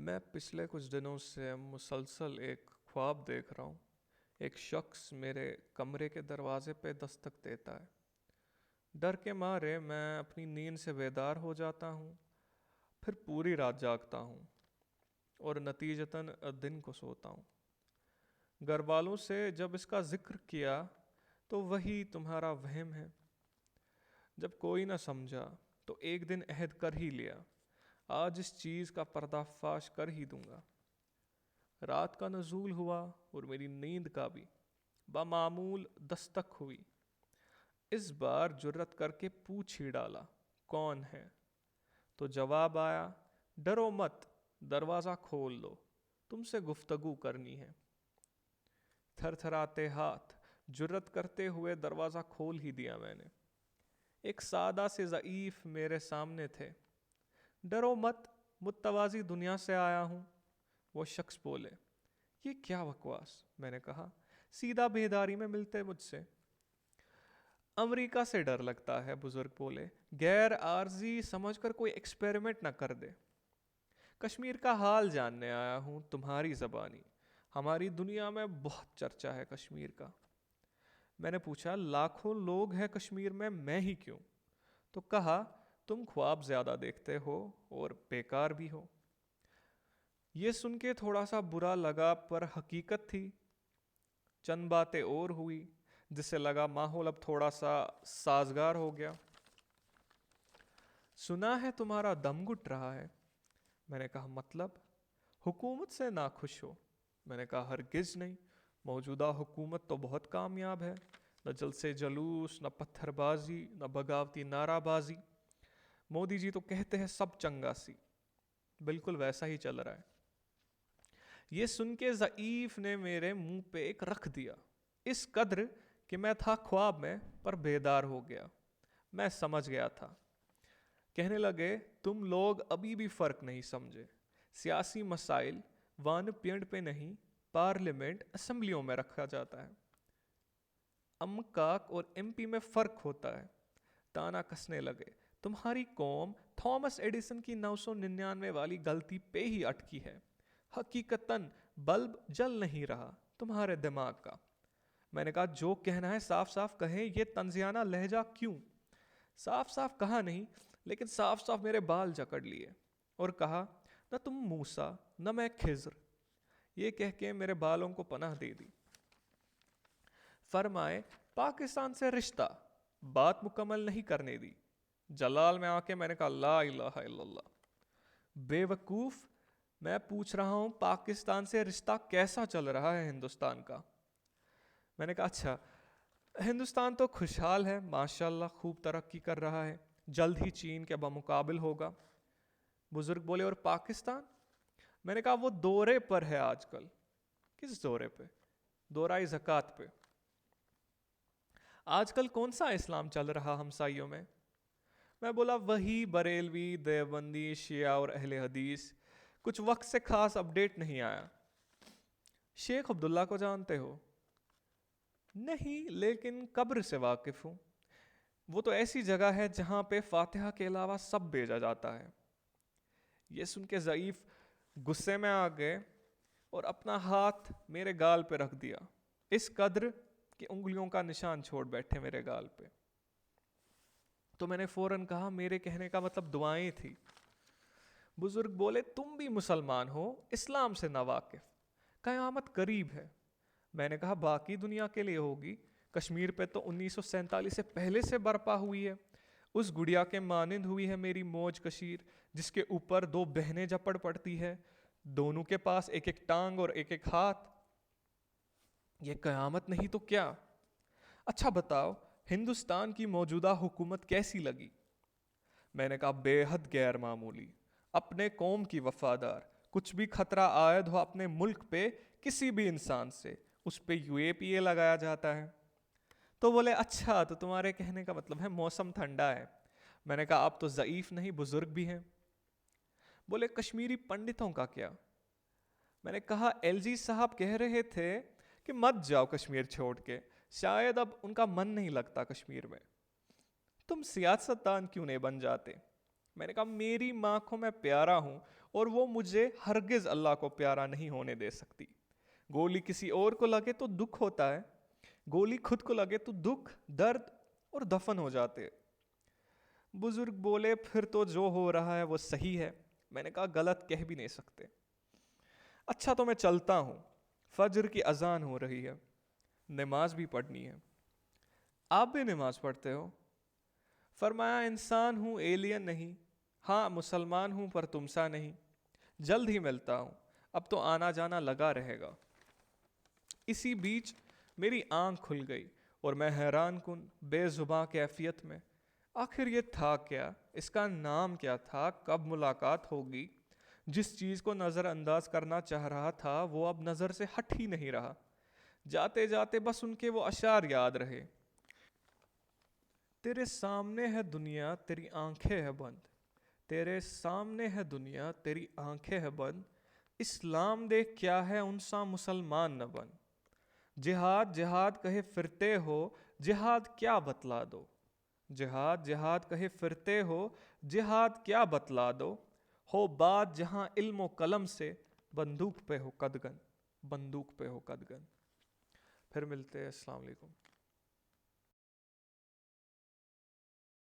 میں پچھلے کچھ دنوں سے مسلسل ایک خواب دیکھ رہا ہوں۔ ایک شخص میرے کمرے کے دروازے پہ دستک دیتا ہے۔ ڈر کے مارے میں اپنی نیند سے بیدار ہو جاتا ہوں، پھر پوری رات جاگتا ہوں اور نتیجتاً دن کو سوتا ہوں۔ گھر والوں سے جب اس کا ذکر کیا تو وہی تمہارا وہم ہے۔ جب کوئی نہ سمجھا تو ایک دن عہد کر ہی لیا، آج اس چیز کا پردہ فاش کر ہی دوں گا۔ رات کا نزول ہوا اور میری نیند کا بھی بمعمول دستک ہوئی۔ اس بار جرت کر کے پوچھ ہی ڈالا، کون ہے؟ تو جواب آیا، ڈرو مت، دروازہ کھول دو، تم سے گفتگو کرنی ہے۔ تھر تھراتے ہاتھ جرت کرتے ہوئے دروازہ کھول ہی دیا میں نے۔ ایک سادہ سے ضعیف میرے سامنے تھے۔ ڈرو مت، متوازی دنیا سے آیا ہوں۔ وہ شخص بولے، یہ کیا بکواس؟ میں نے کہا، سیدھا بیداری میں ملتے مجھ سے۔ امریکہ سے ڈر لگتا ہے، بزرگ بولے، غیر عارضی سمجھ کر کوئی ایکسپیریمنٹ نہ کر دے۔ کشمیر کا حال جاننے آیا ہوں، تمہاری زبانی۔ ہماری دنیا میں بہت چرچا ہے کشمیر کا۔ میں نے پوچھا، لاکھوں لوگ ہیں کشمیر میں ہی کیوں؟ تو کہا، تم خواب زیادہ دیکھتے ہو اور بیکار بھی ہو۔ یہ سن کے تھوڑا سا برا لگا، پر حقیقت تھی۔ چند باتیں اور ہوئی جس سے لگا ماحول اب تھوڑا سا سازگار ہو گیا۔ سنا ہے تمہارا دم گھٹ رہا ہے۔ میں نے کہا، مطلب؟ حکومت سے ناخوش ہو؟ میں نے کہا، ہرگز نہیں، موجودہ حکومت تو بہت کامیاب ہے، نہ جلسے جلوس، نہ پتھر بازی، نہ بغاوتی نعرہ بازی۔ مودی جی تو کہتے ہیں سب چنگا سی، بالکل ویسا ہی چل رہا ہے۔ یہ سن کے ضعیف نے میرے منہ پہ ایک رکھ دیا، اس قدر کہ میں تھا خواب میں پر بیدار ہو گیا۔ میں سمجھ گیا تھا۔ کہنے لگے، تم لوگ ابھی بھی فرق نہیں سمجھے۔ سیاسی مسائل وان پینٹ پہ نہیں، پارلیمنٹ اسمبلیوں میں رکھا جاتا ہے۔ امکاک اور ایم پی میں فرق ہوتا ہے۔ تانا کسنے لگے، تمہاری قوم تھامس ایڈیسن کی 999 والی غلطی پہ ہی اٹکی ہے۔ حقیقتاً بلب جل نہیں رہا تمہارے دماغ کا۔ میں نے کہا، جو کہنا ہے صاف صاف کہیں، یہ طنزیانہ لہجہ کیوں؟ صاف صاف کہا نہیں، لیکن صاف صاف میرے بال جکڑ لیے اور کہا، نہ تم موسیٰ نہ میں خضر۔ یہ کہہ کے میرے بالوں کو پناہ دے دی۔ فرمائے، پاکستان سے رشتہ، بات مکمل نہیں کرنے دی۔ جلال میں آ کے میں نے کہا، لا الہ الا اللہ۔ بے وقوف، میں پوچھ رہا ہوں پاکستان سے رشتہ کیسا چل رہا ہے ہندوستان کا؟ میں نے کہا، اچھا، ہندوستان تو خوشحال ہے، ماشاءاللہ، خوب ترقی کر رہا ہے، جلد ہی چین کے بمقابل ہوگا۔ بزرگ بولے، اور پاکستان؟ میں نے کہا، وہ دورے پر ہے آج کل۔ کس دورے پہ؟ دورۂ زکوٰۃ پہ۔ آج کل کون سا اسلام چل رہا ہمسائیوں میں؟ میں بولا، وہی بریلوی، دیوبندی، شیعہ اور اہل حدیث۔ کچھ وقت سے خاص اپڈیٹ نہیں آیا۔ شیخ عبداللہ کو جانتے ہو؟ نہیں، لیکن قبر سے واقف ہوں۔ وہ تو ایسی جگہ ہے جہاں پہ فاتحہ کے علاوہ سب بھیجا جاتا ہے۔ یہ سن کے ضعیف غصے میں آ گئے اور اپنا ہاتھ میرے گال پہ رکھ دیا، اس قدر کہ انگلیوں کا نشان چھوڑ بیٹھے میرے گال پہ۔ تو میں نے فوراً کہا، میرے کہنے کا مطلب دعائیں تھی۔ بزرگ بولے، تم بھی مسلمان ہو، اسلام سے ناواقف، قیامت قریب ہے۔ میں نے کہا، باقی دنیا کے لیے ہوگی، کشمیر پہ تو 1947 سے پہلے سے برپا ہوئی ہے۔ اس گڑیا کے مانند ہوئی ہے میری موج کشیر، جس کے اوپر دو بہنیں جپڑ پڑتی ہے، دونوں کے پاس ایک ایک ٹانگ اور ایک ایک ہاتھ۔ یہ قیامت نہیں تو کیا؟ اچھا بتاؤ، ہندوستان کی موجودہ حکومت کیسی لگی؟ میں نے کہا، بے حد غیر معمولی، اپنے قوم کی وفادار، کچھ بھی خطرہ عائد ہو اپنے ملک پہ کسی بھی انسان سے، اس پہ UAPA لگایا جاتا ہے۔ تو بولے، اچھا، تو تمہارے کہنے کا مطلب ہے موسم ٹھنڈا ہے۔ میں نے کہا، آپ تو ضعیف نہیں، بزرگ بھی ہیں۔ بولے، کشمیری پنڈتوں کا کیا؟ میں نے کہا، LG صاحب کہہ رہے تھے کہ مت جاؤ کشمیر چھوڑ کے، شاید اب ان کا من نہیں لگتا کشمیر میں۔ تم سیاستدان کیوں نہیں بن جاتے؟ میں نے کہا میری ماں کو میں پیارا ہوں اور وہ مجھے ہرگز اللہ کو پیارا نہیں ہونے دے سکتی. گولی کسی اور کو لگے تو دکھ ہوتا ہے, گولی خود کو لگے تو دکھ, درد اور دفن ہو جاتے. بزرگ بولے پھر تو جو ہو رہا ہے وہ صحیح ہے. میں نے کہا غلط کہہ بھی نہیں سکتے. اچھا تو میں چلتا ہوں, فجر کی اذان ہو رہی ہے, نماز بھی پڑھنی ہے. آپ بھی نماز پڑھتے ہو؟ فرمایا انسان ہوں, ایلین نہیں. ہاں مسلمان ہوں پر تم سا نہیں. جلد ہی ملتا ہوں, اب تو آنا جانا لگا رہے گا. اسی بیچ میری آنکھ کھل گئی اور میں حیران کن بے زباں کیفیت میں, آخر یہ تھا کیا, اس کا نام کیا تھا, کب ملاقات ہوگی. جس چیز کو نظر انداز کرنا چاہ رہا تھا وہ اب نظر سے ہٹ ہی نہیں رہا. جاتے جاتے بس ان کے وہ اشعار یاد رہے. تیرے سامنے ہے دنیا تیری آنکھیں ہے بند, تیرے سامنے ہے دنیا تیری آنکھیں ہے بند, اسلام دیکھ کیا ہے ان سا مسلمان نہ بن. جہاد جہاد کہے پھرتے ہو, جہاد کیا بتلا دو. جہاد جہاد کہے پھرتے ہو, جہاد کیا بتلا دو. ہو بات جہاں علم و قلم سے, بندوق پہ ہو قدغن, بندوق پہ ہو قدغن. پھر ملتے ہیں, السلام علیکم.